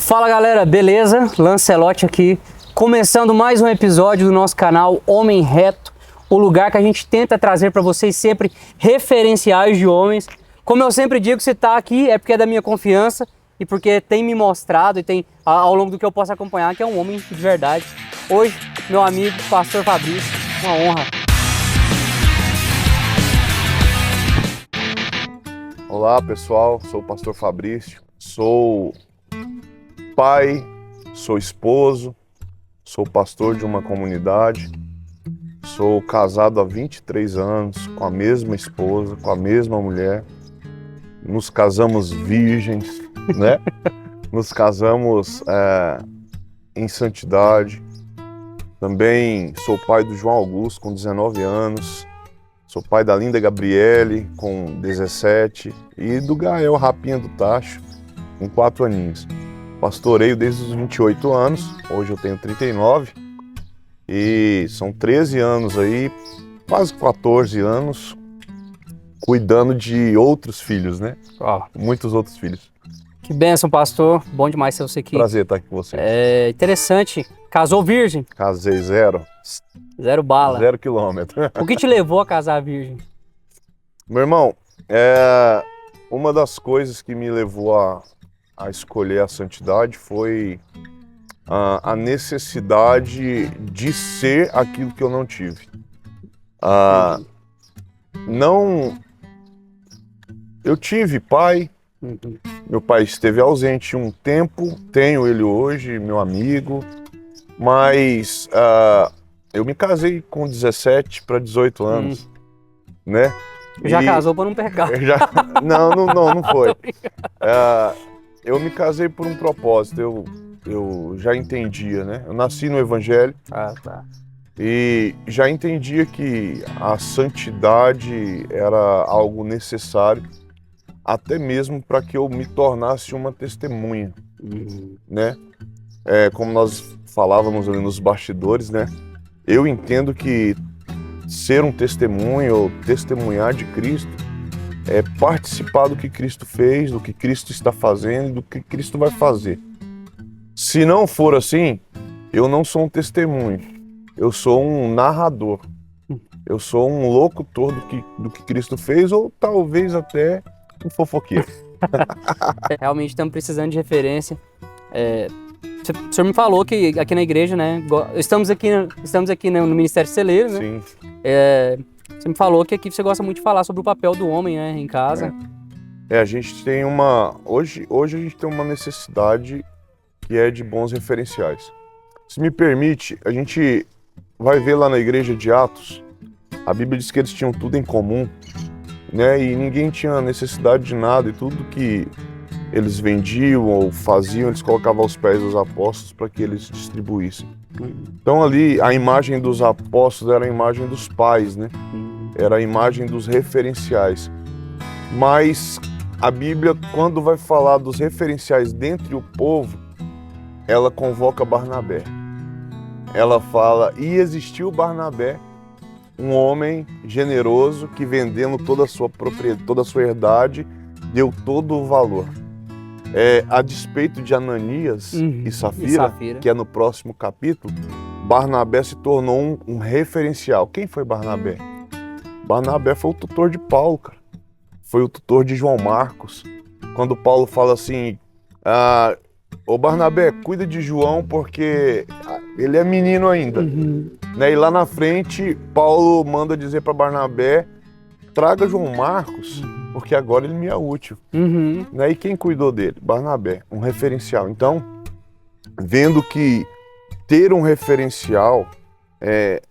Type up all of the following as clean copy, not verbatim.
Fala galera, beleza? Lancelotti aqui, começando mais um episódio do nosso canal Homem Reto, o lugar que a gente tenta trazer para vocês sempre referenciais de homens. Como eu sempre digo, se tá aqui é porque é da minha confiança e porque tem me mostrado e tem ao longo do que eu posso acompanhar que é um homem de verdade. Hoje, meu amigo Pastor Fabrício, uma honra. Olá pessoal, sou o Pastor Fabrício, sou pai, sou esposo, sou pastor de uma comunidade, sou casado há 23 anos com a mesma esposa, com a mesma mulher, nos casamos virgens, né? Nos casamos em santidade. Também sou pai do João Augusto com 19 anos, sou pai da Linda Gabriele com 17 e do Gael Rapinha do Tacho com 4 aninhos. Pastoreio desde os 28 anos, hoje eu tenho 39 e são 13 anos aí, quase 14 anos, cuidando de outros filhos, né? Muitos outros filhos. Que bênção, pastor. Bom demais ter você aqui. Prazer estar aqui com você. É interessante. Casou virgem? Casei zero Bala. 0 quilômetro. O que te levou a casar virgem? Meu irmão, uma das coisas que me levou a escolher a santidade foi a necessidade de ser aquilo que eu não tive. Eu tive pai, meu pai esteve ausente um tempo, tenho ele hoje, meu amigo, mas eu me casei com 17 para 18 anos, né? Já casou para não pegar? Não foi. Eu me casei por um propósito, eu já entendia, né? Eu nasci no Evangelho e já entendia que a santidade era algo necessário, até mesmo para que eu me tornasse uma testemunha, né? Como nós falávamos ali nos bastidores, né? Eu entendo que ser um testemunho ou testemunhar de Cristo é participar do que Cristo fez, do que Cristo está fazendo, do que Cristo vai fazer. Se não for assim, eu não sou um testemunho, eu sou um narrador, eu sou um locutor do que Cristo fez ou talvez até um fofoqueiro. Realmente estamos precisando de referência. O senhor me falou que aqui na igreja, né, estamos aqui no Ministério Celeiro, né? Sim. Você me falou que aqui você gosta muito de falar sobre o papel do homem, né, em casa. A gente tem hoje a gente tem uma necessidade que é de bons referenciais. Se me permite, a gente vai ver lá na igreja de Atos, a Bíblia diz que eles tinham tudo em comum, né, e ninguém tinha necessidade de nada, e tudo que eles vendiam ou faziam, eles colocavam aos pés dos apóstolos para que eles distribuíssem. Então ali a imagem dos apóstolos era a imagem dos pais, né? Era a imagem dos referenciais. Mas a Bíblia, quando vai falar dos referenciais dentre o povo, ela convoca Barnabé. Ela fala, e existiu Barnabé, um homem generoso que vendendo toda a sua propriedade, toda a sua herdade, deu todo o valor. A despeito de Ananias e Safira, que é no próximo capítulo, Barnabé se tornou um referencial. Quem foi Barnabé? Barnabé foi o tutor de Paulo, cara. Foi o tutor de João Marcos. Quando Paulo fala assim, ô Barnabé, cuida de João porque ele é menino ainda. Né? E lá na frente, Paulo manda dizer para Barnabé, traga João Marcos, porque agora ele me é útil. Né? E quem cuidou dele? Barnabé, um referencial. Então, vendo que ter um referencial,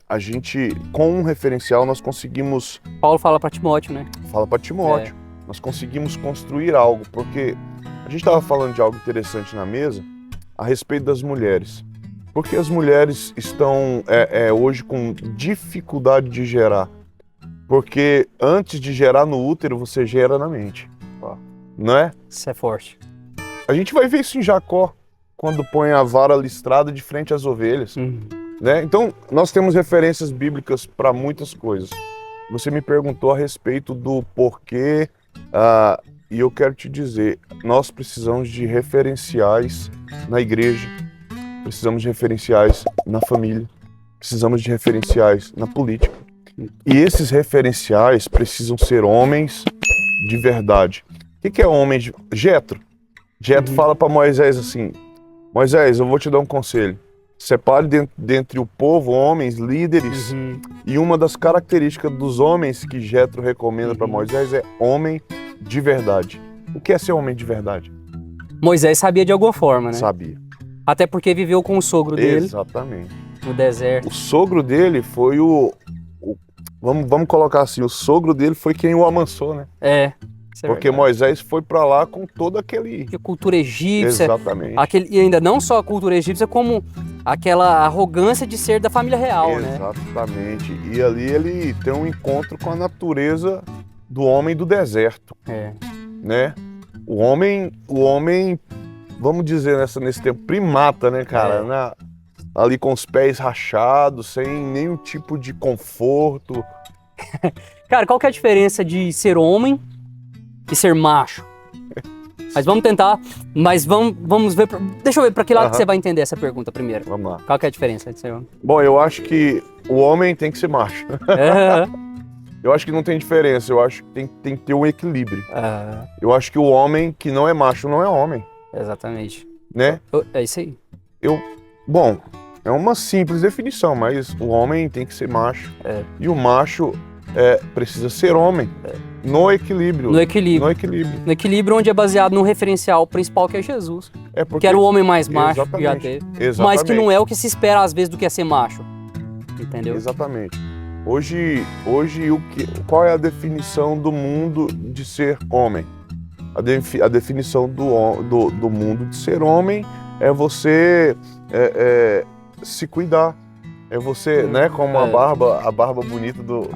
a gente, com um referencial, nós conseguimos... Paulo fala para Timóteo, né? Fala para Timóteo. Nós conseguimos construir algo, porque a gente estava falando de algo interessante na mesa a respeito das mulheres. Porque as mulheres estão hoje com dificuldade de gerar. Porque antes de gerar no útero, você gera na mente. Não é? Isso é forte. A gente vai ver isso em Jacó, quando põe a vara listrada de frente às ovelhas. Né? Então, nós temos referências bíblicas para muitas coisas. Você me perguntou a respeito do porquê, e eu quero te dizer, nós precisamos de referenciais na igreja, precisamos de referenciais na família, precisamos de referenciais na política. E esses referenciais precisam ser homens de verdade. O que é homem de... Jetro fala para Moisés assim: Moisés, eu vou te dar um conselho. Separe dentre o povo homens, líderes, e uma das características dos homens que Jetro recomenda para Moisés é homem de verdade. O que é ser homem de verdade? Moisés sabia de alguma forma, né? Sabia. Até porque viveu com o sogro dele. Exatamente. No deserto. O sogro dele foi vamos colocar assim, o sogro dele foi quem o amansou, né? Porque Moisés foi para lá com todo aquele... A cultura egípcia. Exatamente. E ainda não só a cultura egípcia, como aquela arrogância de ser da família real, né? Exatamente. E ali ele tem um encontro com a natureza do homem do deserto. Né? O homem, vamos dizer nesse tempo, primata, né, cara? Ali com os pés rachados, sem nenhum tipo de conforto. Cara, qual que é a diferença de ser homem e ser macho? Mas vamos tentar, vamos ver, deixa eu ver para que lado que você vai entender essa pergunta primeiro. Vamos lá. Qual que é a diferença de ser homem? Bom, eu acho que o homem tem que ser macho. Eu acho que não tem diferença, eu acho que tem que ter um equilíbrio. Eu acho que o homem que não é macho não é homem. Exatamente. Né? É isso aí. Bom, é uma simples definição, mas o homem tem que ser macho. E o macho precisa ser homem. No equilíbrio. No equilíbrio. No equilíbrio onde é baseado no referencial principal que é Jesus. Que era o homem mais macho que já teve. Mas que não é o que se espera às vezes do que é ser macho. Entendeu? Exatamente. Hoje qual é a definição do mundo de ser homem? A definição do mundo de ser homem é você se cuidar. É você, né, como a barba bonita do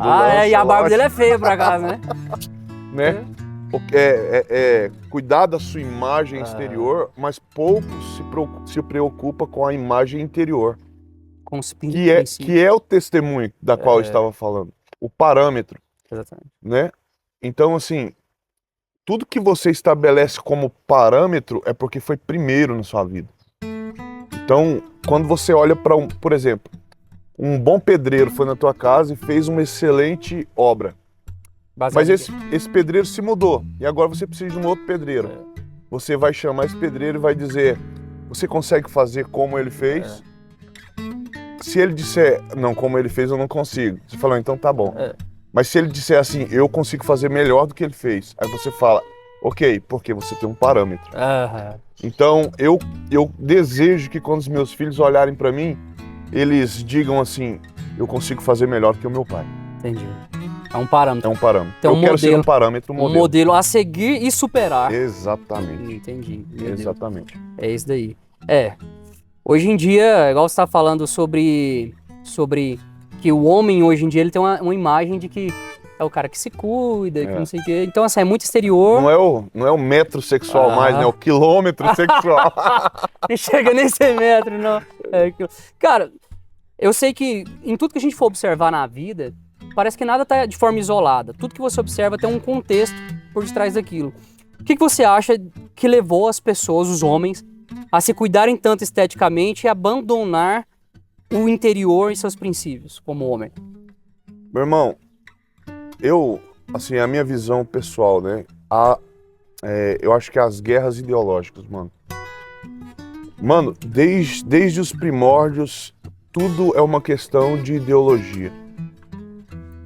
e a barba dele é feia por acaso, né? Né? Cuidar da sua imagem exterior, mas pouco se preocupa com a imagem interior. Com os que é o testemunho da qual eu estava falando. O parâmetro. Exatamente. Né? Então, assim, tudo que você estabelece como parâmetro é porque foi primeiro na sua vida. Então, quando você olha para por exemplo, um bom pedreiro foi na tua casa e fez uma excelente obra. Mas esse pedreiro se mudou e agora você precisa de um outro pedreiro. Você vai chamar esse pedreiro e vai dizer: você consegue fazer como ele fez? Se ele disser, não, como ele fez eu não consigo, você fala, então tá bom. Mas se ele disser assim, eu consigo fazer melhor do que ele fez, aí você fala, ok, porque você tem um parâmetro. Então eu desejo que quando os meus filhos olharem para mim, eles digam assim, eu consigo fazer melhor do que o meu pai. Entendi. É um parâmetro. É um parâmetro. Então, eu quero ser um parâmetro, um modelo a seguir e superar. Exatamente. Entendi. Exatamente. É isso daí. Hoje em dia, igual você está falando sobre que o homem hoje em dia ele tem uma imagem de que é o cara que se cuida, que não sei o quê. Então, assim, é muito exterior. Não é o metro sexual mais, né? É o quilômetro sexual. Não chega nem a ser metro, não. Cara, eu sei que em tudo que a gente for observar na vida, parece que nada está de forma isolada. Tudo que você observa tem um contexto por detrás daquilo. O que você acha que levou as pessoas, os homens, a se cuidarem tanto esteticamente e abandonar o interior e seus princípios como homem? Meu irmão, a minha visão pessoal, né? Eu acho que as guerras ideológicas, mano. Mano, desde os primórdios, tudo é uma questão de ideologia.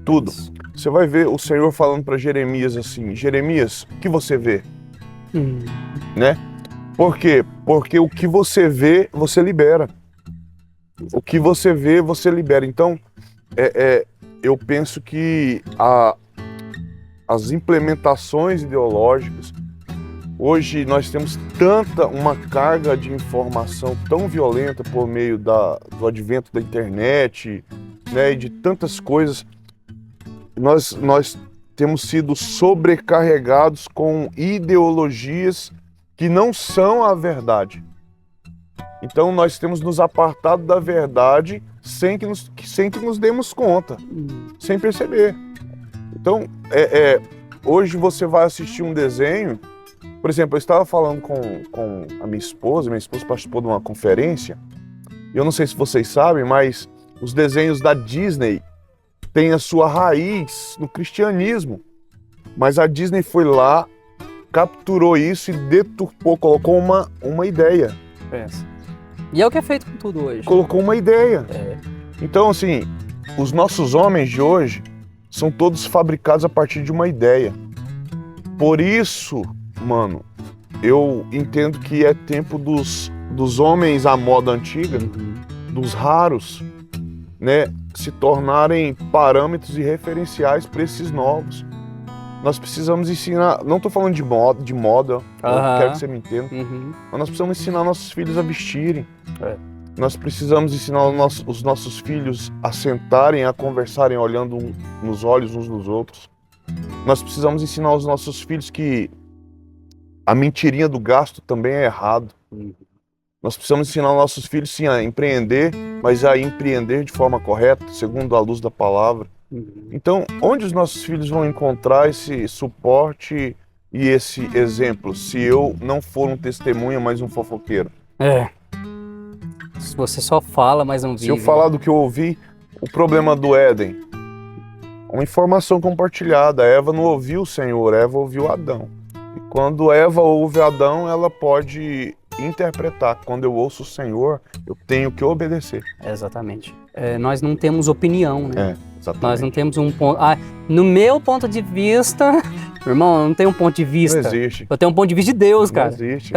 Tudo. Você vai ver o Senhor falando para Jeremias assim, Jeremias, o que você vê? Né? Por quê? Porque o que você vê, você libera. O que você vê, você libera. Então, eu penso que as implementações ideológicas, hoje nós temos uma carga de informação tão violenta por meio do advento da internet, né, e de tantas coisas. Nós temos sido sobrecarregados com ideologias que não são a verdade. Então nós temos nos apartado da verdade sem que nos demos conta, sem perceber. Então, hoje você vai assistir um desenho Por exemplo, eu estava falando com a minha esposa participou de uma conferência, e eu não sei se vocês sabem, mas os desenhos da Disney têm a sua raiz no cristianismo. Mas a Disney foi lá, capturou isso e deturpou, colocou uma ideia. Pensa. E é o que é feito com tudo hoje. Colocou uma ideia. É. Então, assim, os nossos homens de hoje são todos fabricados a partir de uma ideia. Por isso, mano, eu entendo que é tempo dos homens à moda antiga, dos raros, né, se tornarem parâmetros e referenciais para esses novos. Nós precisamos ensinar, não estou falando de moda, eu quero que você me entenda, mas nós precisamos ensinar nossos filhos a vestirem. Nós precisamos ensinar os nossos filhos a sentarem, a conversarem olhando nos olhos uns dos outros. Nós precisamos ensinar os nossos filhos que a mentirinha do gasto também é errado. Nós precisamos ensinar os nossos filhos, sim, a empreender, mas a empreender de forma correta, segundo a luz da palavra. Então, onde os nossos filhos vão encontrar esse suporte e esse exemplo, se eu não for um testemunha, mas um fofoqueiro? Se você só fala, mas não vive. Se eu falar do que eu ouvi, o problema do Éden, uma informação compartilhada. Eva não ouviu o Senhor, Eva ouviu Adão. E quando Eva ouve Adão, ela pode interpretar. Quando eu ouço o Senhor, eu tenho que obedecer. Exatamente. Nós não temos opinião, né? Exatamente. Nós não temos um ponto... no meu ponto de vista... Meu irmão, eu não tenho um ponto de vista. Não existe. Eu tenho um ponto de vista de Deus, cara. Não existe.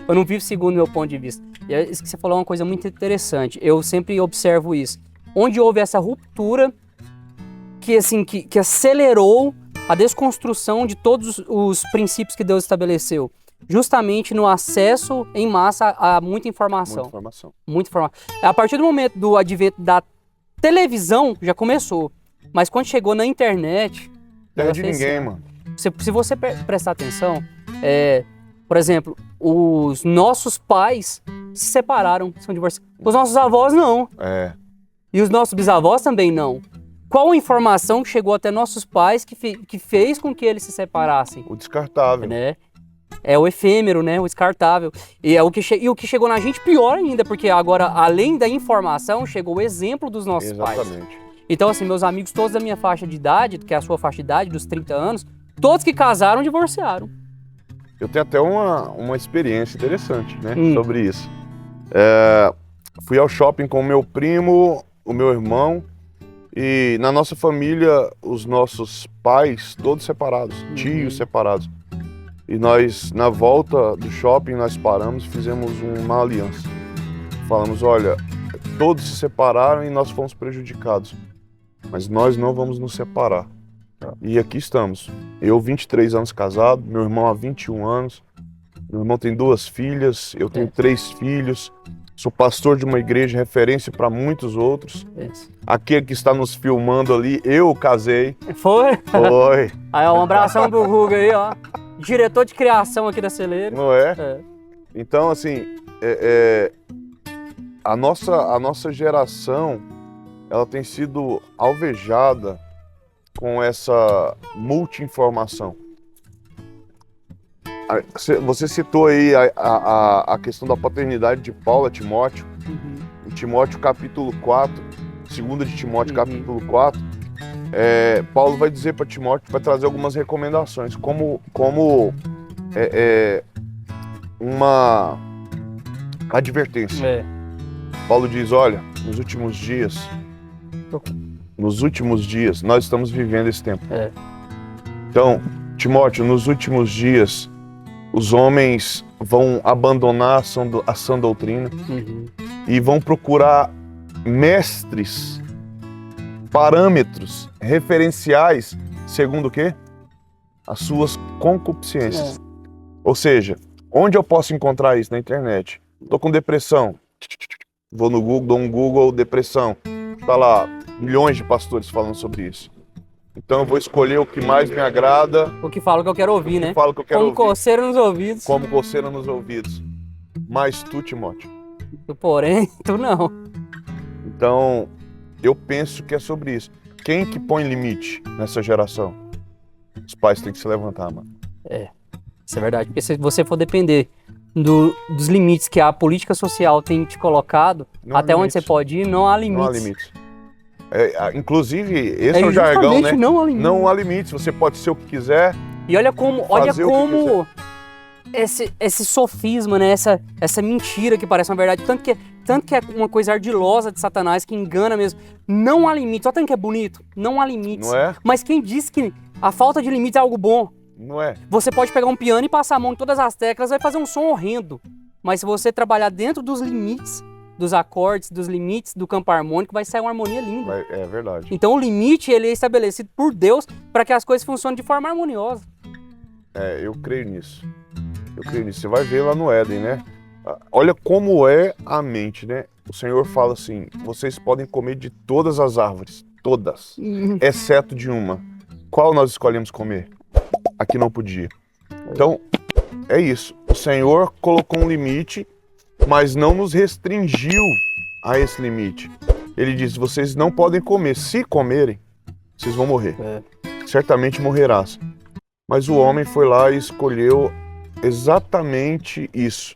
eu não vivo segundo o meu ponto de vista. E isso que você falou é uma coisa muito interessante. Eu sempre observo isso. Onde houve essa ruptura que, assim, que acelerou a desconstrução de todos os princípios que Deus estabeleceu. Justamente no acesso em massa a muita informação. Muita informação. A partir do momento do advento da televisão, já começou. Mas quando chegou na internet... Não é de ninguém, mano. Se você prestar atenção, por exemplo, os nossos pais se separaram, são divorciados. Os nossos avós não. E os nossos bisavós também não. Qual a informação que chegou até nossos pais que fez com que eles se separassem? O descartável. Né? É o efêmero, né? O descartável. E o que chegou na gente pior ainda, porque agora, além da informação, chegou o exemplo dos nossos pais. Exatamente. Então, assim, meus amigos todos da minha faixa de idade, que é a sua faixa de idade, dos 30 anos, todos que casaram, divorciaram. Eu tenho até uma experiência interessante, né, sobre isso. Fui ao shopping com o meu primo, o meu irmão, e na nossa família, os nossos pais, todos separados, tios separados. E nós, na volta do shopping, nós paramos e fizemos uma aliança. Falamos, olha, todos se separaram e nós fomos prejudicados. Mas nós não vamos nos separar. E aqui estamos. Eu, 23 anos casado, meu irmão há 21 anos. Meu irmão tem 2 filhas, eu tenho 3 filhos. Sou pastor de uma igreja, referência para muitos outros. Aquele que está nos filmando ali, eu casei. Foi? Foi. Aí, um abração pro Ruga aí, ó. Diretor de criação aqui da Celeiro. Não é? Então, assim, a nossa geração, ela tem sido alvejada com essa multi-informação. Você citou aí a questão da paternidade de Paulo a Timóteo. Em Timóteo capítulo 4, 2 de Timóteo capítulo 4, Paulo vai dizer para Timóteo, vai trazer algumas recomendações, como uma advertência. Paulo diz, olha, nos últimos dias, nós estamos vivendo esse tempo. Então, Timóteo, nos últimos dias, os homens vão abandonar a sã doutrina e vão procurar mestres, parâmetros, referenciais, segundo o quê? As suas concupiscências. Ou seja, onde eu posso encontrar isso? Na internet. Estou com depressão. Vou no Google, dou um Google, depressão. Tá lá, milhões de pastores falando sobre isso. Então eu vou escolher o que mais me agrada. O que fala que eu quero ouvir, né? Falo que eu quero ouvir. Como coceira nos ouvidos. Como coceira nos ouvidos. Mas tu, Timóteo. Porém, tu não. Então, eu penso que é sobre isso. Quem que põe limite nessa geração? Os pais têm que se levantar, mano. Isso é verdade. Porque se você for depender dos limites que a política social tem te colocado, Não há até onde limites. você pode ir, não há limites. Não há limites. Inclusive, esse é o jargão, justamente né? não há limites. Não há limites. Você pode ser o que quiser. E olha como Fazer o que esse sofisma, né? Essa mentira que parece uma verdade, tanto que é uma coisa ardilosa de Satanás que engana mesmo. Não há limites. Olha tanto que é bonito. Não há limites. Não é? Mas quem disse que a falta de limites é algo bom? Não é? Você pode pegar um piano e passar a mão em todas as teclas, vai fazer um som horrendo. Mas se você trabalhar dentro dos limites, dos acordes, dos limites do campo harmônico, vai sair uma harmonia linda. É verdade. Então o limite ele é estabelecido por Deus para que as coisas funcionem de forma harmoniosa. Eu creio nisso. Eu creio nisso. Você vai ver lá no Éden, né? Olha como é a mente, né? O Senhor fala assim, vocês podem comer de todas as árvores, todas, exceto de uma. Qual nós escolhemos comer? Aqui não podia. Então, é isso. O Senhor colocou um limite, mas não nos restringiu a esse limite. Ele disse, vocês não podem comer. Se comerem, vocês vão morrer. Certamente morrerás. Mas o homem foi lá e escolheu exatamente isso.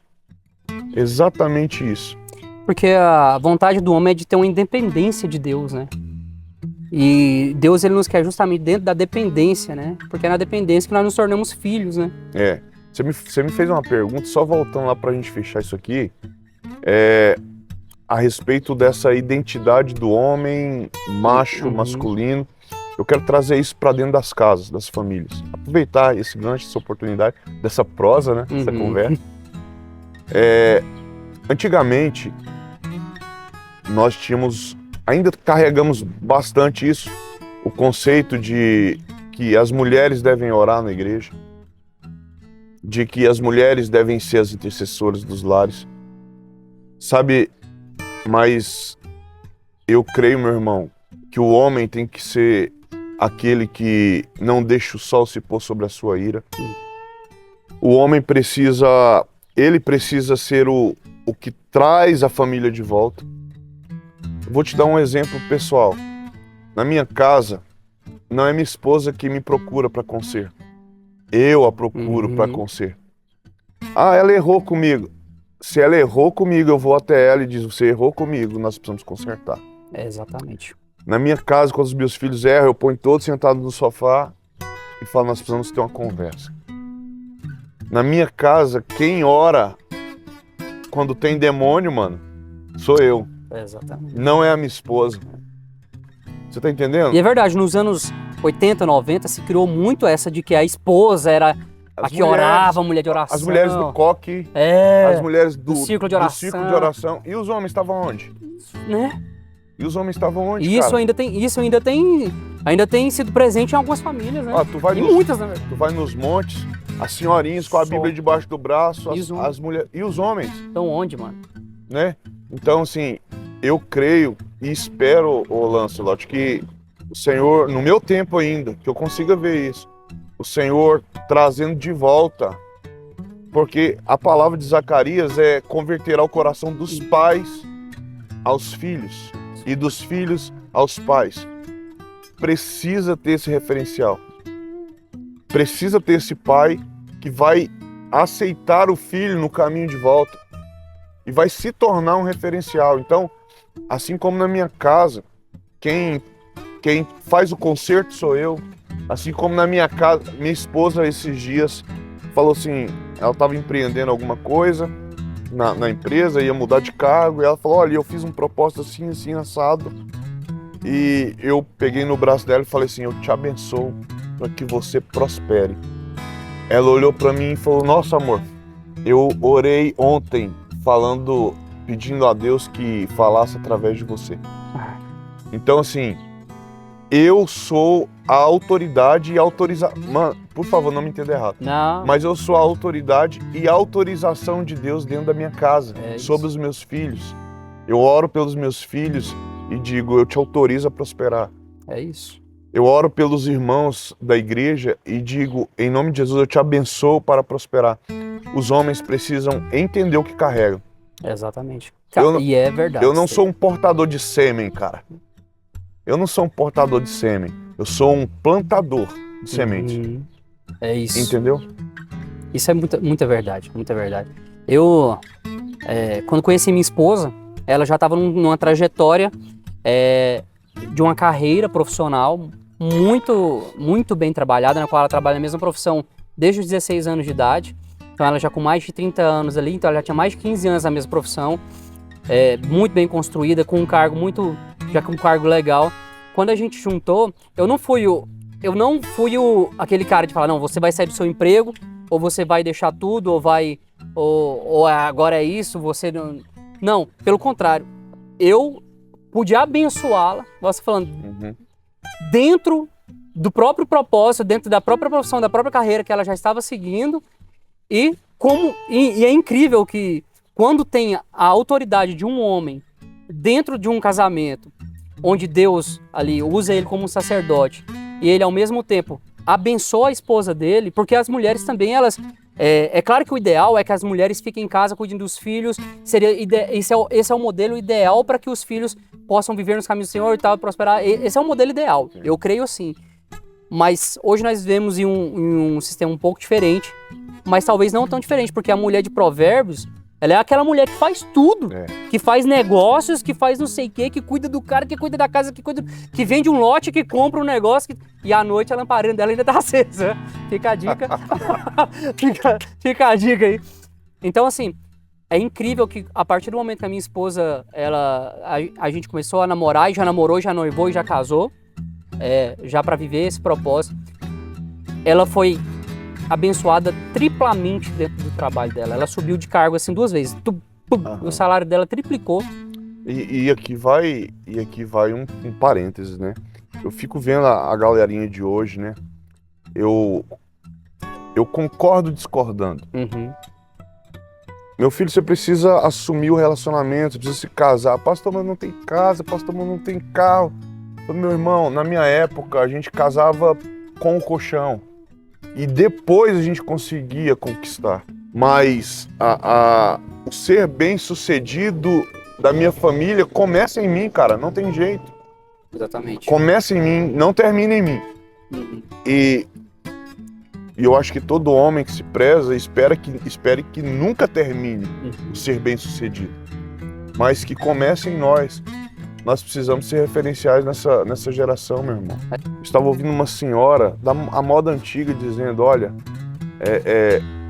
Exatamente isso. Porque a vontade do homem é de ter uma independência de Deus, né? E Deus ele nos quer justamente dentro da dependência, né? Porque é na dependência que nós nos tornamos filhos, né? Você me fez uma pergunta, só voltando lá pra gente fechar isso aqui, a respeito dessa identidade do homem macho, masculino. Eu quero trazer isso para dentro das casas, das famílias. Aproveitar esse gancho, essa oportunidade, dessa prosa, né? Essa conversa. Antigamente, nós tínhamos, ainda carregamos bastante isso, o conceito de que as mulheres devem orar na igreja, de que as mulheres devem ser as intercessoras dos lares. Sabe, mas eu creio, meu irmão, que o homem tem que ser aquele que não deixa o sol se pôr sobre a sua ira. O homem precisa ser o que traz a família de volta. Vou te dar um exemplo pessoal. Na minha casa, não é minha esposa que me procura para conserto. Eu a procuro para conserto. Ela errou comigo. Se ela errou comigo, eu vou até ela e diz, você errou comigo, nós precisamos consertar. Exatamente. Na minha casa, quando os meus filhos erram, eu ponho todos sentados no sofá e falo, nós precisamos ter uma conversa. Na minha casa, quem ora quando tem demônio, mano, sou eu. Exatamente. Não é a minha esposa. Você tá entendendo? E é verdade, nos anos 80, 90 se criou muito essa de que a esposa era a que orava, a mulher de oração. As mulheres do coque, as mulheres do círculo de oração. E os homens estavam onde? Né? E os homens estavam onde, E isso cara? ainda tem sido presente em algumas famílias, né? Muitas, né? Tu vai nos montes, as senhorinhas com a Bíblia debaixo do braço, as mulheres e os homens. Então onde, mano? Né? Então, assim, eu creio e espero, Lancelot, que o Senhor, no meu tempo ainda, que eu consiga ver isso, o Senhor trazendo de volta, porque a palavra de Zacarias converterá o coração dos pais aos filhos e dos filhos aos pais. Precisa ter esse referencial. Precisa ter esse pai que vai aceitar o filho no caminho de volta e vai se tornar um referencial. Então, assim como na minha casa, quem faz o conserto sou eu. Assim como na minha casa, minha esposa esses dias falou assim, ela estava empreendendo alguma coisa na empresa, ia mudar de cargo, e ela falou, olha, eu fiz um propósito assim, assim, assado. E eu peguei no braço dela e falei assim, eu te abençoo para que você prospere. Ela olhou para mim e falou, nossa, amor, eu orei ontem pedindo a Deus que falasse através de você. Então, assim, eu sou a autoridade e autorização. Mano, por favor, não me entenda errado. Não. Mas eu sou a autoridade e autorização de Deus dentro da minha casa, sobre os meus filhos. Eu oro pelos meus filhos e digo, eu te autorizo a prosperar. É isso. Eu oro pelos irmãos da igreja e digo, em nome de Jesus, eu te abençoo para prosperar. Os homens precisam entender o que carregam. Exatamente. E é verdade. Eu não sou um portador de sêmen, cara. Eu não sou um portador de sêmen. Eu sou um plantador de semente. É isso. Entendeu? Isso é muita verdade, muita verdade. Eu, quando conheci minha esposa, ela já estava numa trajetória de uma carreira profissional muito bem trabalhada, na qual ela trabalha na mesma profissão desde os 16 anos de idade. Então ela já com mais de 30 anos ali, então ela já tinha mais de 15 anos na mesma profissão, muito bem construída, com um cargo legal. Quando a gente juntou, eu não fui aquele cara de falar, não, você vai sair do seu emprego, ou você vai deixar tudo, ou agora é isso, você não... Não, pelo contrário, eu pude abençoá-la, você falando, dentro do próprio propósito, dentro da própria profissão, da própria carreira que ela já estava seguindo, e é incrível que quando tem a autoridade de um homem dentro de um casamento, onde Deus ali usa ele como um sacerdote, e ele ao mesmo tempo abençoa a esposa dele, porque as mulheres também, elas... É claro que o ideal é que as mulheres fiquem em casa cuidando dos filhos, esse é o modelo ideal para que os filhos possam viver nos caminhos do Senhor e tal, prosperar, esse é o modelo ideal, eu creio assim. Mas hoje nós vivemos em um sistema um pouco diferente, mas talvez não tão diferente, porque a mulher de Provérbios, ela é aquela mulher que faz tudo, que faz negócios, que faz não sei o quê, que cuida do cara, que cuida da casa, que vende um lote, que compra um negócio, e à noite a lamparina dela ainda tá acesa. Fica a dica. fica a dica aí. Então, assim, é incrível que a partir do momento que a minha esposa, a gente começou a namorar, e já namorou, já noivou e já casou, já para viver esse propósito, ela foi abençoada triplamente dentro do trabalho dela. Ela subiu de cargo assim 2 vezes. O salário dela triplicou. E aqui vai um parênteses, né? Eu fico vendo a galerinha de hoje, né? Eu concordo discordando. Meu filho, você precisa assumir o relacionamento, você precisa se casar. Pastor, mas não tem casa, pastor, mas não tem carro. Meu irmão, na minha época, a gente casava com o colchão. E depois a gente conseguia conquistar. Mas o ser bem-sucedido da minha família começa em mim, cara. Não tem jeito. Exatamente. Começa em mim, não termina em mim. E eu acho que todo homem que se preza espere que nunca termine o ser bem-sucedido. Mas que comece em nós. Nós precisamos ser referenciais nessa geração, meu irmão. Eu estava ouvindo uma senhora da moda antiga dizendo, olha,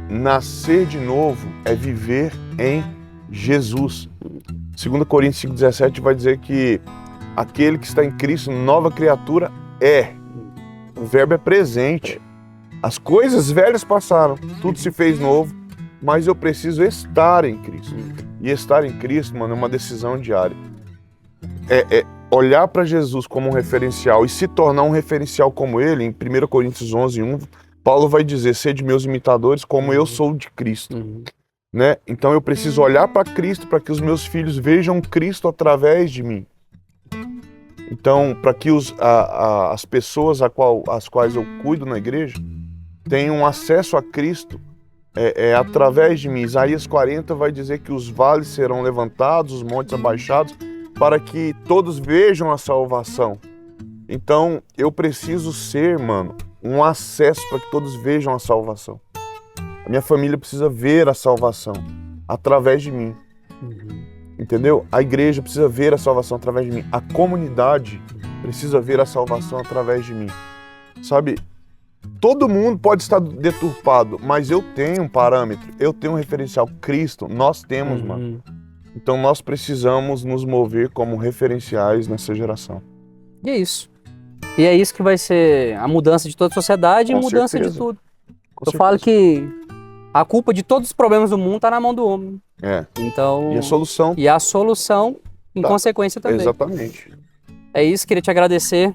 nascer de novo é viver em Jesus. 2 Coríntios 5,17 vai dizer que aquele que está em Cristo, nova criatura é. O verbo é presente. As coisas velhas passaram, tudo se fez novo, mas eu preciso estar em Cristo. E estar em Cristo, mano, é uma decisão diária. Olhar para Jesus como um referencial e se tornar um referencial como ele, em 1 Coríntios 11:1, Paulo vai dizer, sede meus imitadores como eu sou de Cristo. Né? Então eu preciso olhar para Cristo para que os meus filhos vejam Cristo através de mim. Então, para que as pessoas às quais eu cuido na igreja tenham acesso a Cristo através de mim. Isaías 40 vai dizer que os vales serão levantados, os montes abaixados, para que todos vejam a salvação. Então, eu preciso ser, mano, um acesso para que todos vejam a salvação. A minha família precisa ver a salvação através de mim. Entendeu? A igreja precisa ver a salvação através de mim. A comunidade precisa ver a salvação através de mim. Sabe? Todo mundo pode estar deturpado, mas eu tenho um parâmetro, eu tenho um referencial. Cristo, nós temos, mano. Então nós precisamos nos mover como referenciais nessa geração. E é isso. E é isso que vai ser a mudança de toda a sociedade e mudança de tudo. Eu falo que a culpa de todos os problemas do mundo está na mão do homem. Então, E a solução em consequência também. Exatamente. É isso, queria te agradecer.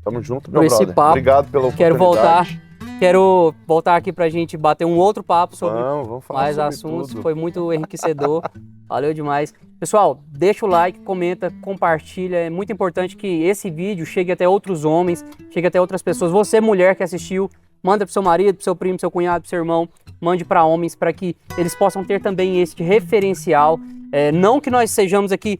Tamo junto, meu por esse brother. papo. Obrigado pela oportunidade. Quero voltar aqui pra gente bater um outro papo sobre vamos falar mais sobre assuntos. tudo. Foi muito enriquecedor. Valeu demais. Pessoal, deixa o like, comenta, compartilha. É muito importante que esse vídeo chegue até outros homens, chegue até outras pessoas. Você, mulher que assistiu, manda pro seu marido, pro seu primo, pro seu cunhado, pro seu irmão. Mande para homens para que eles possam ter também este referencial. Não que nós sejamos aqui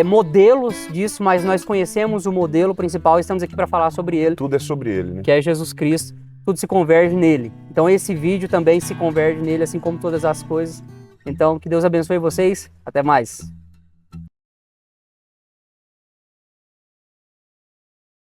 modelos disso, mas nós conhecemos o modelo principal e estamos aqui para falar sobre ele. Tudo é sobre ele, né? Que é Jesus Cristo. tudo se converge nele. Então esse vídeo também se converge nele, assim como todas as coisas. Então que Deus abençoe vocês. Até mais.